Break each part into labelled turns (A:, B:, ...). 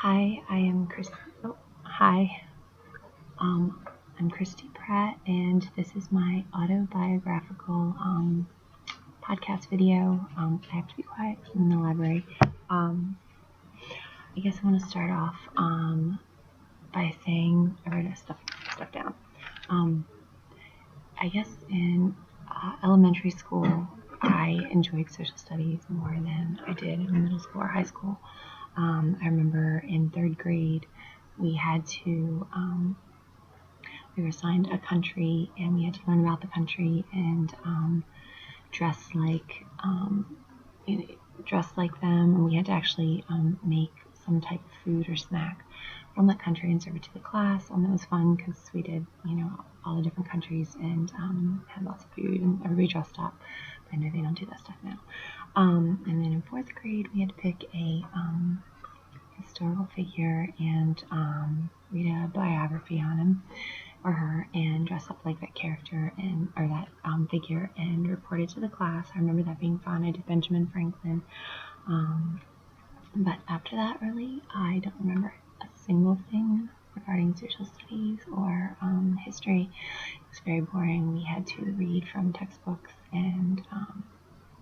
A: Hi, I am Chris. Oh, hi. Um, I'm Christy Pratt, and this is my autobiographical podcast video. I have to be quiet in the library. I guess I want to start off by saying I wrote stuff down. I guess in elementary school, I enjoyed social studies more than I did in middle school or high school. I remember in third grade, we had to we were assigned a country and we had to learn about the country and dress like dress like them, and we had to actually make some type of food or snack from that country and serve it to the class. It was fun because we did all the different countries and had lots of food and everybody dressed up. But I know they don't do that stuff now. And then in fourth grade we had to pick a historical figure and read a biography on him or her and dress up like that character and or that figure and report it to the class. I remember that being fun. I did Benjamin Franklin. But after that, really, I don't remember a single thing regarding social studies or history. It was very boring. We had to read from textbooks and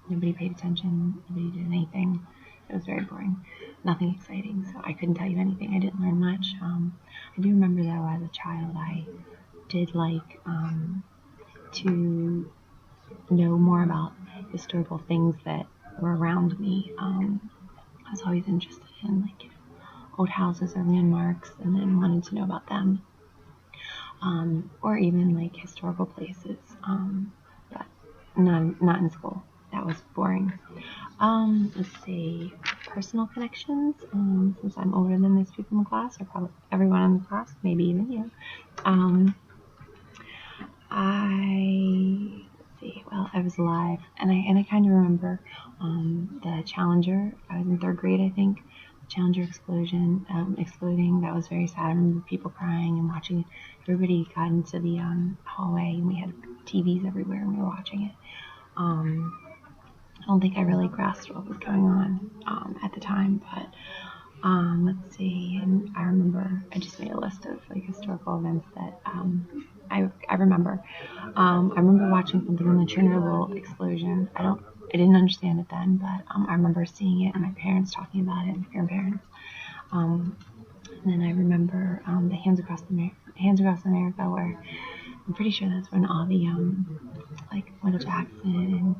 A: nobody paid attention. Nobody did anything. It was very boring. Nothing exciting, so I couldn't tell you anything. I didn't learn much. I do remember, though, as a child, I did like to know more about historical things that were around me. I was always interested in like old houses or landmarks, and then wanted to know about them, or even like historical places. But not in school. That was boring. Let's see, personal connections. Since I'm older than most people in the class, or probably everyone in the class, maybe even you. I was alive, and I kind of remember the Challenger. I was in third grade, I think. The Challenger explosion, exploding. That was very sad. I remember people crying and watching. Everybody got into the hallway, and we had TVs everywhere, and we were watching it. I don't think I really grasped what was going on at the time, but let's see. And I remember I just made a list of like historical events that I remember. I remember watching something on the Chernobyl explosion. I didn't understand it then, but I remember seeing it and my parents talking about it, and grandparents. And then I remember the Hands Across America, where I'm pretty sure that's when all the like Michael Jackson and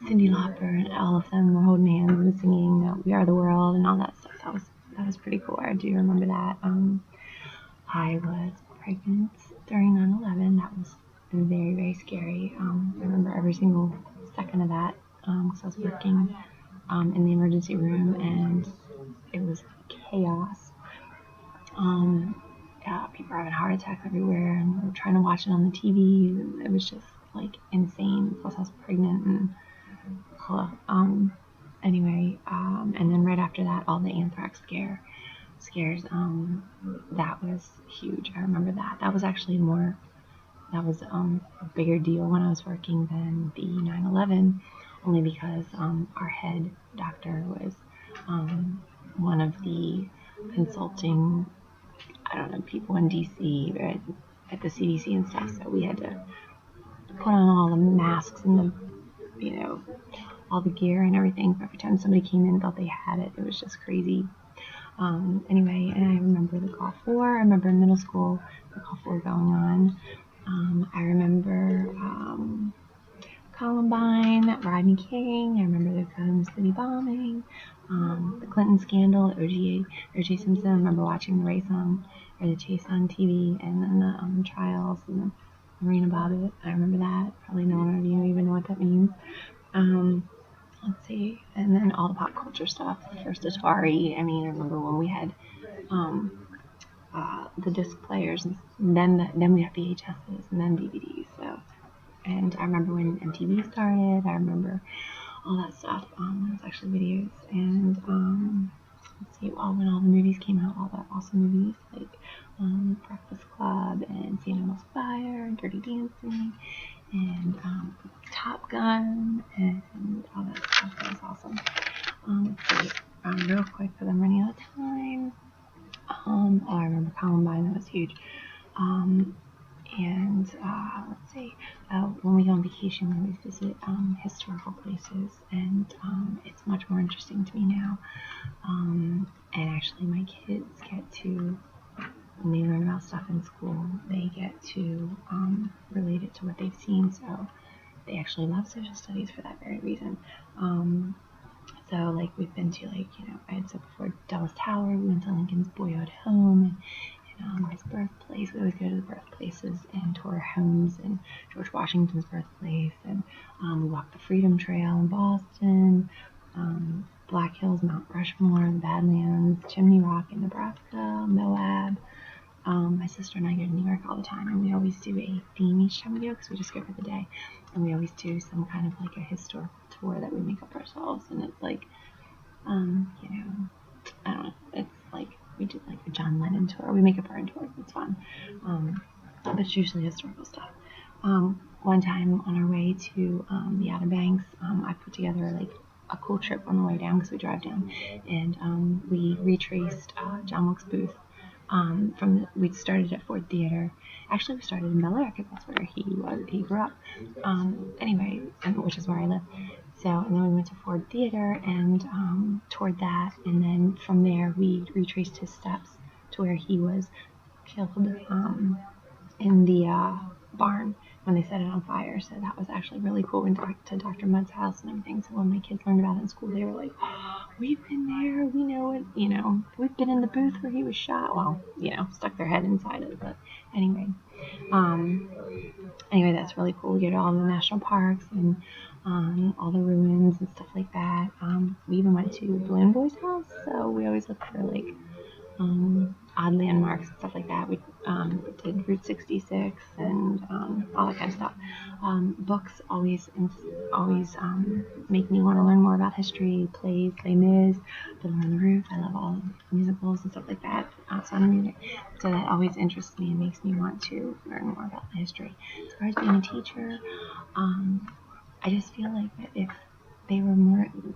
A: Cyndi Lauper and all of them were holding hands and singing "We Are the World" and all that stuff. That was pretty cool. I do remember that. I was pregnant during 9/11. That was very, very scary. I remember every single second of that because I was working in the emergency room and it was chaos. Yeah, people were having heart attacks everywhere and we were trying to watch it on the TV. It was just like insane. Plus, I was pregnant and anyway, and then right after that, all the anthrax scares. That was huge. I remember that. That was actually that was a bigger deal when I was working than the 9/11, only because our head doctor was one of the consulting, I don't know, people in DC at the CDC and stuff. So we had to put on all the masks and all the gear and everything. Every time somebody came in and thought they had it, it was just crazy. Anyway, and I remember the Gulf War. I remember in middle school the Gulf War going on. I remember Columbine, Rodney King. I remember the Oklahoma City bombing, the Clinton scandal, O.J. Simpson. I remember watching the chase on TV, and then the trials and the Marina Bobbitt. I remember that. Probably none of you even know what that means. Let's see, and then all the pop culture stuff. First Atari. I remember when we had the disc players, and then we had VHSs and then DVDs. So, and I remember when MTV started. I remember all that stuff. It was actually videos, and let's see, when all the movies came out, all the awesome movies like Breakfast Club and St. Elmo's Fire and Dirty Dancing and Top Gun and all that stuff. That was awesome. Let's see, real quick because I'm running out of time. Oh, I remember Columbine, that was huge. Um, and let's see, when we go on vacation, we always visit historical places, and it's much more interesting to me now. And actually, my kids get to, when they learn about stuff in school, they get to relate it to what they've seen. So they actually love social studies for that very reason. So, like, we've been to, like, I had said before, Dallas Tower, we went to Lincoln's boyhood home, and his birthplace. We always go to the birthplaces and tour homes, and George Washington's birthplace, and we walked the Freedom Trail in Boston, Black Hills, Mount Rushmore, the Badlands, Chimney Rock in Nebraska, Moab. My sister and I go to New York all the time, and we always do a theme each time we go, because we just go for the day, and we always do some kind of like a historical tour that we make up ourselves, and it's like, I don't know, it's like we did like a John Lennon tour. We make up our own tours. It's fun, but it's usually historical stuff. One time on our way to the Outer Banks, I put together like a cool trip on the way down, because we drive down, and we retraced John Wilkes Booth. We started at Ford Theater. Actually, we started in Bel Air, because that's where he grew up. Anyway, which is where I live. So, and then we went to Ford Theater and toured that, and then from there we retraced his steps to where he was killed in the barn when they set it on fire. So that was actually really cool. We went to Dr. Mudd's house and everything. So when my kids learned about it in school, they were like, oh, we've been there, we know it, we've been in the booth where he was shot. Well, stuck their head inside it. But anyway, that's really cool. We go to all the national parks and all the ruins and stuff like that. We even went to Balloon Boy's house, so we always look for like odd landmarks and stuff like that. We did Route 66 and all that kind of stuff. Books always make me want to learn more about history. Plays, Les Mis, Fiddler on the Roof. I love all musicals and stuff like that. Sound music. So that always interests me and makes me want to learn more about the history. As far as being a teacher, I just feel like that if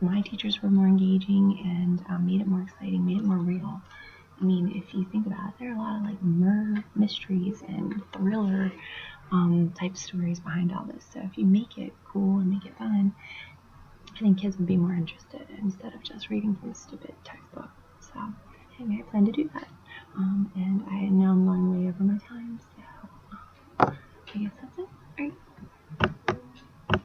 A: my teachers were more engaging and made it more exciting, made it more real. I mean, if you think about it, there are a lot of like murder mysteries and thriller type stories behind all this. So if you make it cool and make it fun, I think kids would be more interested instead of just reading from a stupid textbook. So anyway, I plan to do that. And I know I'm going way over my time, so I guess that's it.